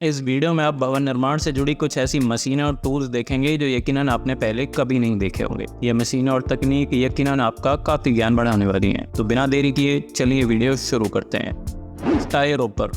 इस वीडियो में आप भवन निर्माण से जुड़ी कुछ ऐसी मशीनें और टूल्स देखेंगे जो यकीनन आपने पहले कभी नहीं देखे होंगे। ये मशीनें और तकनीक यकीनन आपका काफ़ी ज्ञान बढ़ाने वाली हैं। तो बिना देरी किए चलिए वीडियो शुरू करते हैं। टायर रोपर।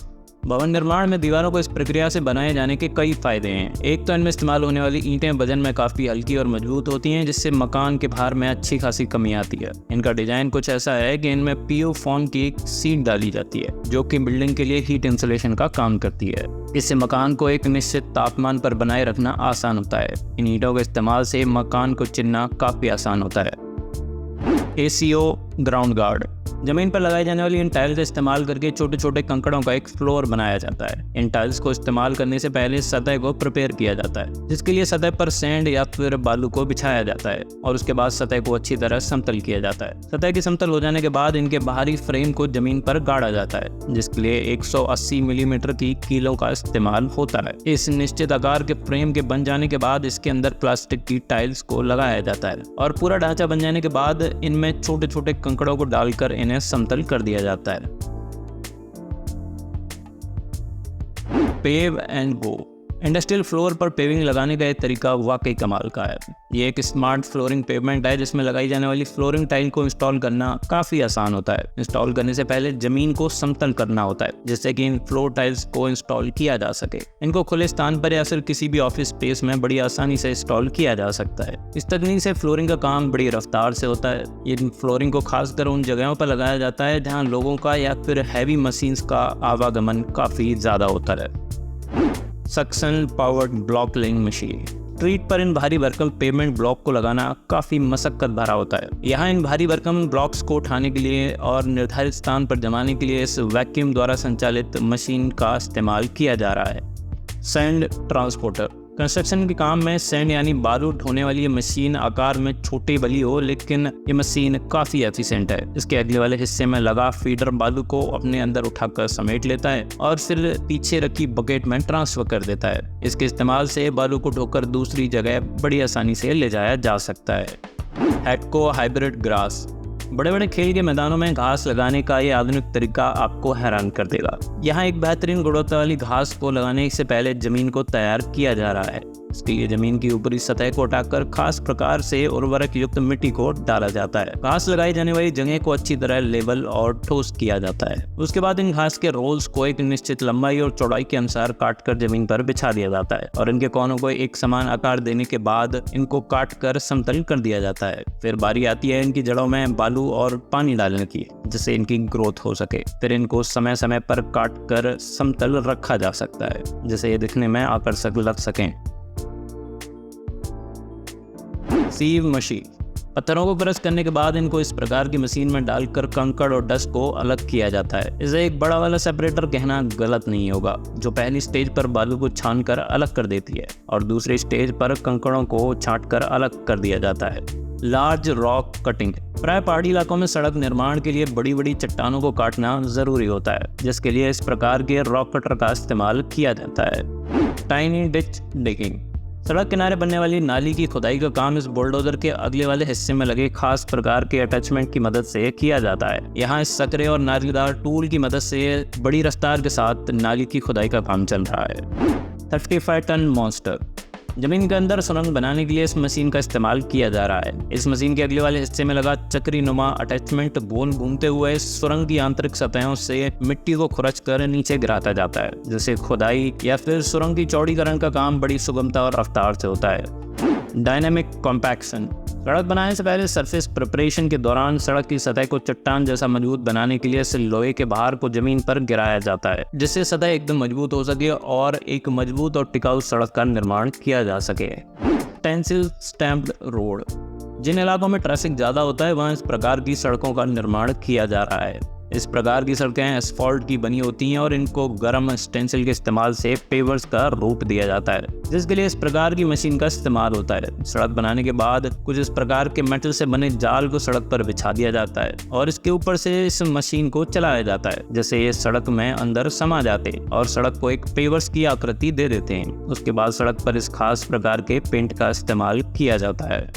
भवन निर्माण में दीवारों को इस प्रक्रिया से बनाए जाने के कई फायदे हैं। एक तो इनमें इस्तेमाल होने वाली ईंटें वजन में काफ़ी हल्की और मजबूत होती हैं, जिससे मकान के भार में अच्छी खासी कमी आती है। इनका डिजाइन कुछ ऐसा है कि इनमें पीयू फोम की एक सीट डाली जाती है जो कि बिल्डिंग के लिए हीट इंसुलेशन का काम करती है। इससे मकान को एक निश्चित तापमान पर बनाए रखना आसान होता है। इन ईंटों के इस्तेमाल से मकान को चिरना काफ़ी आसान होता है। ACO ground guard. जमीन पर लगाई जाने वाली इन टाइल्स का इस्तेमाल करके छोटे छोटे कंकड़ों का एक फ्लोर बनाया जाता है। इन टाइल्स को इस्तेमाल करने से पहले सतह को प्रिपेयर किया जाता है, जिसके लिए सतह पर सैंड या फिर बालू को बिछाया जाता है और उसके बाद सतह को अच्छी तरह समतल किया जाता है। सतह की समतल हो जाने के बाद इनके बाहरी फ्रेम को जमीन पर गाड़ा जाता है, जिसके लिए 180 मिलीमीटर की कीलों का इस्तेमाल होता है। इस निश्चित आकार के फ्रेम के बन जाने के बाद इसके अंदर प्लास्टिक की टाइल्स को लगाया जाता है और पूरा ढांचा बन जाने के बाद इनमें छोटे छोटे कंकड़ों को डालकर इन्हें समतल कर दिया जाता है। Pave and go. Industrial floor पर पेविंग लगाने का एक तरीका वाकई कमाल का है। ये एक स्मार्ट फ्लोरिंग पेवमेंट है जिसमें लगाई जाने वाली फ्लोरिंग टाइल को इंस्टॉल करना काफ़ी आसान होता है। इंस्टॉल करने से पहले जमीन को समतल करना होता है, जिससे कि इन फ्लोर टाइल्स को इंस्टॉल किया जा सके। इनको खुले स्थान पर या फिर किसी भी ऑफिस स्पेस में बड़ी आसानी से इंस्टॉल किया जा सकता है। इस तकनीक से फ्लोरिंग का काम बड़ी रफ्तार से होता है। इन फ्लोरिंग को खासकर उन जगहों पर लगाया जाता है जहाँ लोगों का या फिर हैवी मशीन्स का आवागमन काफ़ी ज़्यादा होता है। Suction powered block laying machine. Street पर इन भारी भरकम पेवमेंट ब्लॉक को लगाना काफ़ी मशक्कत भरा होता है। यहाँ इन भारी भरकम ब्लॉक्स को उठाने के लिए और निर्धारित स्थान पर जमाने के लिए इस वैक्यूम द्वारा संचालित मशीन का इस्तेमाल किया जा रहा है। Sand transporter. कंस्ट्रक्शन के काम में सैंड यानी बालू ढोने वाली ये मशीन आकार में छोटी भली हो, लेकिन ये मशीन काफ़ी एफिशिएंट है। इसके अगले वाले हिस्से में लगा फीडर बालू को अपने अंदर उठाकर समेट लेता है और फिर पीछे रखी बकेट में ट्रांसफर कर देता है। इसके इस्तेमाल से बालू को ढोकर दूसरी जगह बड़ी आसानी से ले जाया जा सकता है। हेडको हाइब्रिड ग्रास। बड़े बड़े खेल के मैदानों में घास लगाने का ये आधुनिक तरीका आपको हैरान कर देगा। यहाँ एक बेहतरीन गुणवत्ता वाली घास को लगाने से पहले जमीन को तैयार किया जा रहा है। इसके लिए जमीन की ऊपरी सतह को हटाकर खास प्रकार से उर्वरक युक्त मिट्टी को डाला जाता है। घास लगाई जाने वाली जगह को अच्छी तरह लेवल और ठोस किया जाता है। उसके बाद इन घास के रोल्स को एक निश्चित लंबाई और चौड़ाई के अनुसार काटकर जमीन पर बिछा दिया जाता है और इनके कोनों को एक समान आकार देने के बाद इनको काट कर समतल कर दिया जाता है। फिर बारी आती है इनकी जड़ों में बालू और पानी डालने की, जिससे इनकी ग्रोथ हो सके। फिर इनको समय समय पर काट कर समतल रखा जा सकता है, जिससे ये दिखने में आकर्षक लग सकें। सीव मशीन। पत्थरों को क्रश करने के बाद इनको इस प्रकार की मशीन में डालकर कंकड़ और डस्ट को अलग किया जाता है। इसे एक बड़ा वाला सेपरेटर कहना गलत नहीं होगा, जो पहली स्टेज पर बालू को छानकर अलग कर देती है और दूसरी स्टेज पर कंकड़ों को छांटकर अलग कर दिया जाता है। Large rock cutting. प्राय पहाड़ी इलाकों में सड़क निर्माण के लिए बड़ी बड़ी चट्टानों को काटना जरूरी होता है, जिसके लिए इस प्रकार के रॉक कटर का इस्तेमाल किया जाता है। Tiny ditch digging. सड़क किनारे बनने वाली नाली की खुदाई का काम इस बुलडोजर के अगले वाले हिस्से में लगे खास प्रकार के अटैचमेंट की मदद से किया जाता है। यहाँ इस सकरे और नालीदार टूल की मदद से बड़ी रफ्तार के साथ नाली की खुदाई का काम चल रहा है। 35 टन मॉन्स्टर। जमीन के अंदर सुरंग बनाने के लिए इस मशीन का इस्तेमाल किया जा रहा है। इस मशीन के अगले वाले हिस्से में लगा चक्री नुमा अटैचमेंट गोल घूमते हुए सुरंग की आंतरिक सतहों से मिट्टी को खुरच कर नीचे गिराता जाता है, जिससे खुदाई या फिर सुरंग की चौड़ीकरण का काम बड़ी सुगमता और रफ्तार से होता है। Dynamic compaction. सड़क बनाने से पहले सरफेस प्रिपरेशन के दौरान सड़क की सतह को चट्टान जैसा मजबूत बनाने के लिए इस लोहे के भार को जमीन पर गिराया जाता है, जिससे सतह एकदम मजबूत हो सके और एक मजबूत और टिकाऊ सड़क का निर्माण किया जा सके। Tensile stamped road. जिन इलाकों में ट्रैफिक ज़्यादा होता है वहाँ इस प्रकार की सड़कों का निर्माण किया जा रहा है। इस प्रकार की सड़कें एस्फॉल्ट की बनी होती हैं और इनको गर्म स्टेंसिल के इस्तेमाल से पेवर्स का रूप दिया जाता है, जिसके लिए इस प्रकार की मशीन का इस्तेमाल होता है। सड़क बनाने के बाद कुछ इस प्रकार के मेटल से बने जाल को सड़क पर बिछा दिया जाता है और इसके ऊपर से इस मशीन को चलाया जाता है, जिससे ये सड़क में अंदर समा जाते और सड़क को एक पेवर्स की आकृति दे देते हैं। उसके बाद सड़क पर इस खास प्रकार के पेंट का इस्तेमाल किया जाता है।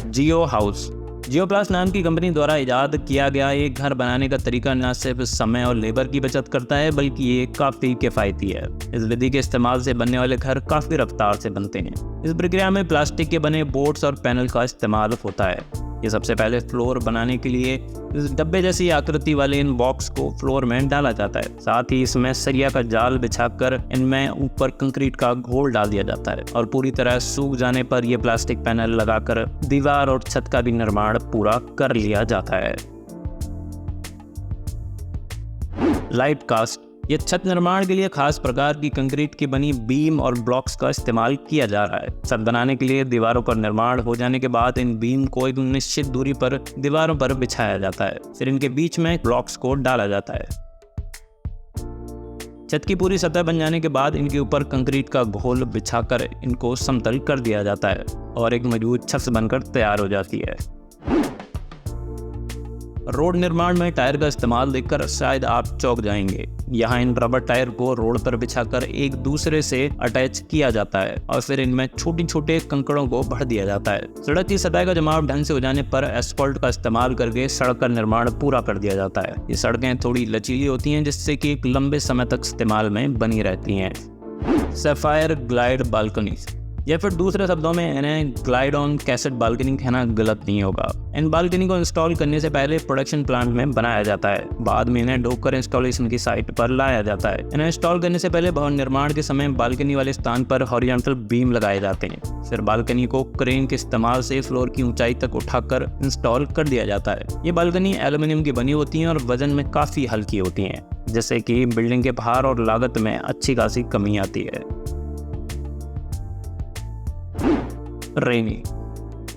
जियो हाउस। जियोप्लास्ट नाम की कंपनी द्वारा इजाद किया गया एक घर बनाने का तरीका न सिर्फ समय और लेबर की बचत करता है बल्कि ये काफ़ी किफ़ायती है। इस विधि के इस्तेमाल से बनने वाले घर काफ़ी रफ्तार से बनते हैं। इस प्रक्रिया में प्लास्टिक के बने बोर्ड्स और पैनल का इस्तेमाल होता है। ये सबसे पहले फ्लोर बनाने के लिए इस डब्बे जैसी आकृति वाले इन बॉक्स को फ्लोर में डाला जाता है। साथ ही इसमें सरिया का जाल बिछाकर इनमें ऊपर कंक्रीट का घोल डाल दिया जाता है और पूरी तरह सूख जाने पर यह प्लास्टिक पैनल लगाकर दीवार और छत का भी निर्माण पूरा कर लिया जाता है। लाइट कास्ट, ये छत निर्माण के लिए खास प्रकार की कंक्रीट की बनी बीम और ब्लॉक्स का इस्तेमाल किया जा रहा है। छत बनाने के लिए दीवारों पर निर्माण हो जाने के बाद इन बीम को एक निश्चित दूरी पर दीवारों पर बिछाया जाता है, फिर इनके बीच में ब्लॉक्स को डाला जाता है। छत की पूरी सतह बन जाने के बाद इनके ऊपर कंक्रीट का घोल बिछाकर इनको समतल कर दिया जाता है और एक मजबूत छत बनकर तैयार हो जाती है। रोड निर्माण में टायर का इस्तेमाल देखकर शायद आप चौंक जाएंगे। यहाँ इन रबर टायर को रोड पर बिछाकर एक दूसरे से अटैच किया जाता है और फिर इनमें छोटे छोटे कंकड़ों को भर दिया जाता है। सड़क की सतह का जमाव ढंग से हो जाने पर एस्फाल्ट का इस्तेमाल करके सड़क का निर्माण पूरा कर दिया जाता है। ये सड़कें थोड़ी लचीली होती हैं जिससे कि एक लंबे समय तक इस्तेमाल में बनी रहती हैं। सैफायर ग्लाइड बालकनी, या फिर दूसरे शब्दों में इन्हें ग्लाइड ऑन कैसेट बालकनी कहना गलत नहीं होगा। इन बालकनी को इंस्टॉल करने से पहले प्रोडक्शन प्लांट में बनाया जाता है, बाद में इन्हें ढोकर इंस्टॉलेशन की साइट पर लाया जाता है। इन्हें इंस्टॉल करने से पहले भवन निर्माण के समय बालकनी वाले स्थान पर हॉरिजॉन्टल बीम लगाए जाते हैं, फिर बालकनी को क्रेन के इस्तेमाल से फ्लोर की ऊंचाई तक उठाकर इंस्टॉल कर दिया जाता है। ये बालकनी एल्यूमिनियम की बनी होती हैं और वजन में काफ़ी हल्की होती हैं, जिससे कि बिल्डिंग के भार और लागत में अच्छी खासी कमी आती है। रेनी,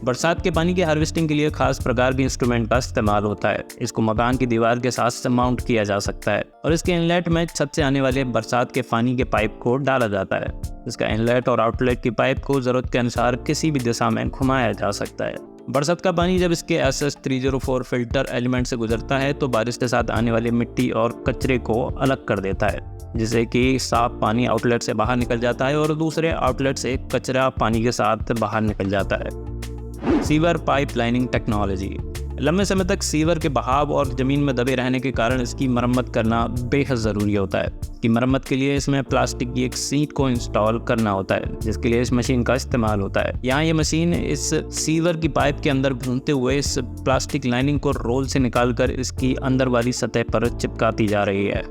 बरसात के पानी की हार्वेस्टिंग के लिए खास प्रकार के इंस्ट्रूमेंट का इस्तेमाल होता है। इसको मकान की दीवार के साथ से माउंट किया जा सकता है और इसके इनलेट में छत से आने वाले बरसात के पानी के पाइप को डाला जाता है। इसका इनलेट और आउटलेट की पाइप को जरूरत के अनुसार किसी भी दिशा में घुमाया जा सकता है। बरसात का पानी जब इसके SS304 फिल्टर एलिमेंट से गुजरता है तो बारिश के साथ आने वाली मिट्टी और कचरे को अलग कर देता है, जिससे कि साफ पानी आउटलेट से बाहर निकल जाता है और दूसरे आउटलेट से कचरा पानी के साथ बाहर निकल जाता है। सीवर पाइप लाइनिंग टेक्नोलॉजी, लंबे समय तक सीवर के बहाव और ज़मीन में दबे रहने के कारण इसकी मरम्मत करना बेहद ज़रूरी होता है। इसकी मरम्मत के लिए इसमें प्लास्टिक की एक सीट को इंस्टॉल करना होता है, जिसके लिए इस मशीन का इस्तेमाल होता है। यहाँ ये मशीन इस सीवर की पाइप के अंदर घूमते हुए इस प्लास्टिक लाइनिंग को रोल से निकालकर इसकी अंदर वाली सतह पर चिपकाती जा रही है।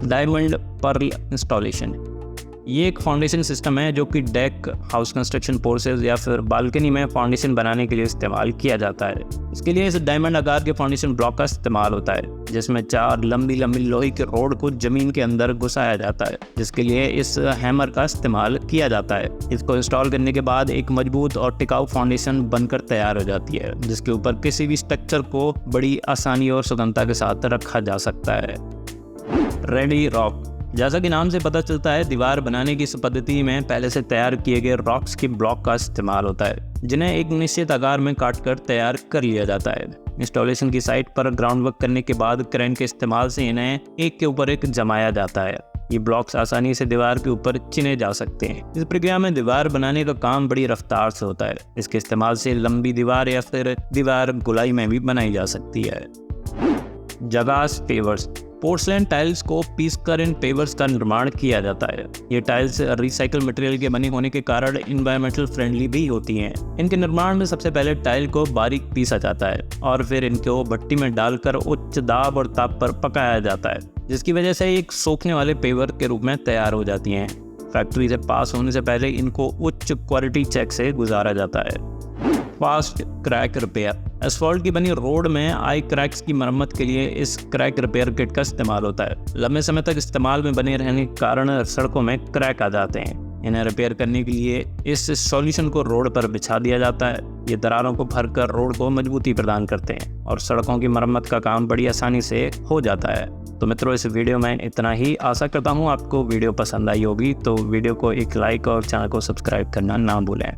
डायमंड पर्ल इंस्टॉलेशन, ये एक फाउंडेशन सिस्टम है जो कि डेक, हाउस कंस्ट्रक्शन पोर्सेज या फिर बालकनी में फाउंडेशन बनाने के लिए इस्तेमाल किया जाता है। इसके लिए इस डायमंड आकार के फाउंडेशन ब्लॉक का इस्तेमाल होता है, जिसमें 4 लंबी लंबी लोहे के रोड को जमीन के अंदर घुसाया जाता है, जिसके लिए इस हैमर का इस्तेमाल किया जाता है। इसको इंस्टॉल करने के बाद एक मजबूत और टिकाऊ फाउंडेशन बनकर तैयार हो जाती है, जिसके ऊपर किसी भी स्ट्रक्चर को बड़ी आसानी और सुगमता के साथ रखा जा सकता है। रेडी रॉक, जैसा कि नाम से पता चलता है दीवार बनाने की इस पद्धति में पहले से तैयार किए गए रॉक्स की ब्लॉक का इस्तेमाल होता है, जिन्हें एक निश्चित आकार में काटकर तैयार कर लिया जाता है। इंस्टॉलेशन की साइट पर ग्राउंड वर्क करने के बाद क्रेन के इस्तेमाल से इन्हें एक के ऊपर एक जमाया जाता है। ये ब्लॉक्स आसानी से दीवार के ऊपर चिने जा सकते हैं। इस प्रक्रिया में दीवार बनाने का काम बड़ी रफ्तार से होता है। इसके इस्तेमाल से लंबी दीवार या फिर दीवार गोलाई में भी बनाई जा सकती है। जगास पेवर्स, पोर्सलेन टाइल्स को पीसकर इन पेवर्स का निर्माण किया जाता है। ये टाइल्स रिसाइकल मटेरियल के बने होने के कारण इन्वायरमेंटल फ्रेंडली भी होती हैं। इनके निर्माण में सबसे पहले टाइल को बारीक पीसा जाता है और फिर इनको भट्टी में डालकर उच्च दाब और ताप पर पकाया जाता है, जिसकी वजह से एक सूखने वाले पेवर के रूप में तैयार हो जाती हैं। फैक्ट्री से पास होने से पहले इनको उच्च क्वालिटी चेक से गुजारा जाता है। फास्ट क्रैक रिपेयर, एस्फाल्ट की बनी रोड में आई क्रैक्स की मरम्मत के लिए इस क्रैक रिपेयर किट का इस्तेमाल होता है। लंबे समय तक इस्तेमाल में बने रहने के कारण सड़कों में क्रैक आ जाते हैं। इन्हें रिपेयर करने के लिए इस सॉल्यूशन को रोड पर बिछा दिया जाता है। ये दरारों को भरकर रोड को मजबूती प्रदान करते हैं और सड़कों की मरम्मत का काम बड़ी आसानी से हो जाता है। तो मित्रों, इस वीडियो में इतना ही। आशा करता हूँ आपको वीडियो पसंद आई होगी, तो वीडियो को एक लाइक और चैनल को सब्सक्राइब करना ना भूलें।